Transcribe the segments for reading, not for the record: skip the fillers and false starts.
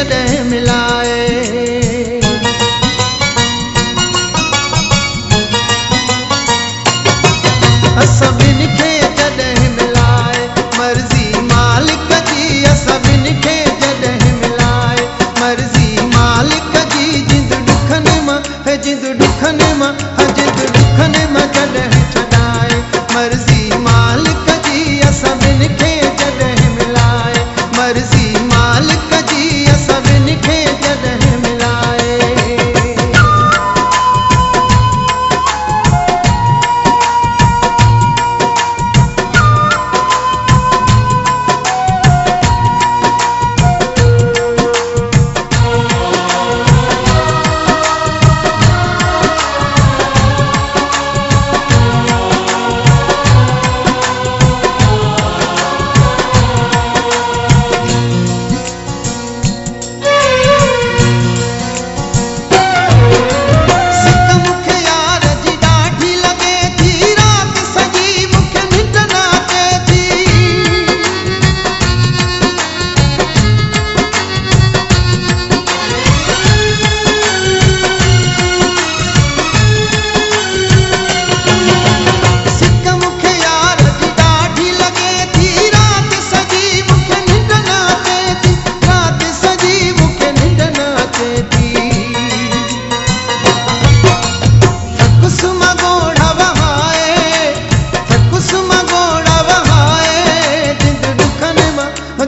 जॾहिं मिलाए। सभिनि खे जॾहिं मिलाए मर्ज़ी मालिक जी, सभिनि खे जॾहिं मिलाए मर्ज़ी मालिक जी। जिंद ॾुखनि मां जिंद ॾुखनि मां जिंद ॾुखनि मां जॾहिं छॾाए मर्ज़ी मालिक जी, सभिनि खे जॾहिं मिलाए मर्ज़ी मालिक जी, सभिनि खे जॾहिं मिलाए।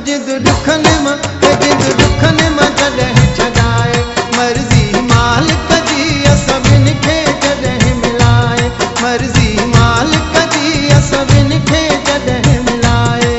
जिंद ॾुखनि मां जिंद ॾुखनि मां जॾहिं छॾाए मर्ज़ी मालिक जी, सभिनि खे जॾहिं मिलाए मर्ज़ी मालिक जी, सभिनि खे जॾहिं मिलाए।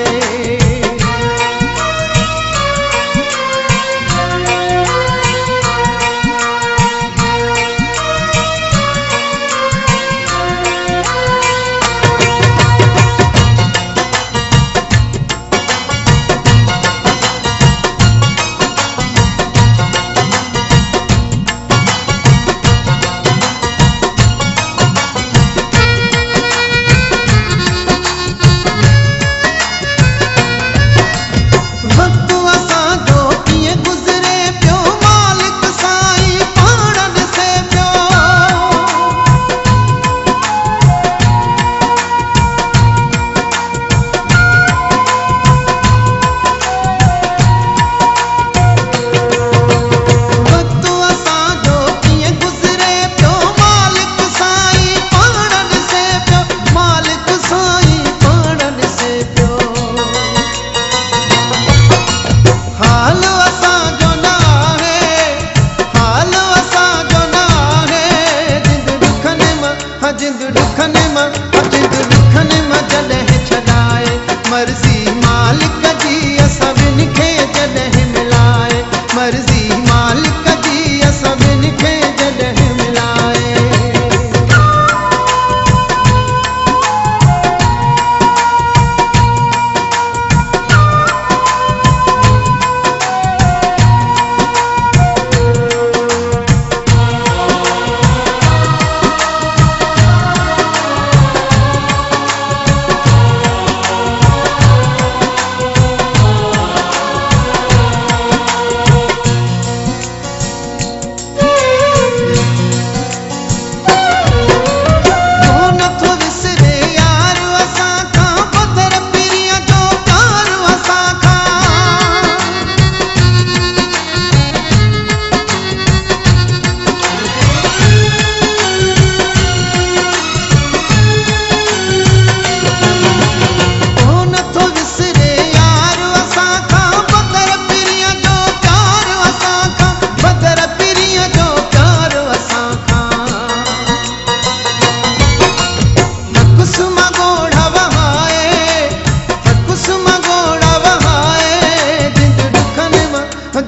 जिंद ॾुखनि मां जिंद ॾुखनि मां जॾहिं छॾाए मर्ज़ी मालिक जी, सभिनि खे जॾहिं मिलाए मर्ज़ी मालिक जी, सभिनि खे जॾहिं मिलाए।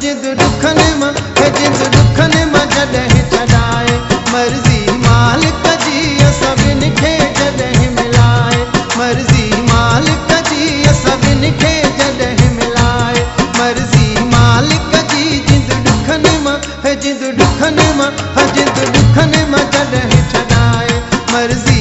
जिंद ॾुखनि मां जिंद ॾुखनि मां जॾहिं छॾाए मर्ज़ी मालिक जी, सभिनि खे जॾहिं मिलाए मर्ज़ी मालिक जी, सभिनि खे जॾहिं मिलाए मर्ज़ी मालिक जी। जिंद ॾुखनि मां जिंद ॾुखनि मां जिंद ॾुखनि मां जॾहिं छॾाए मर्ज़ी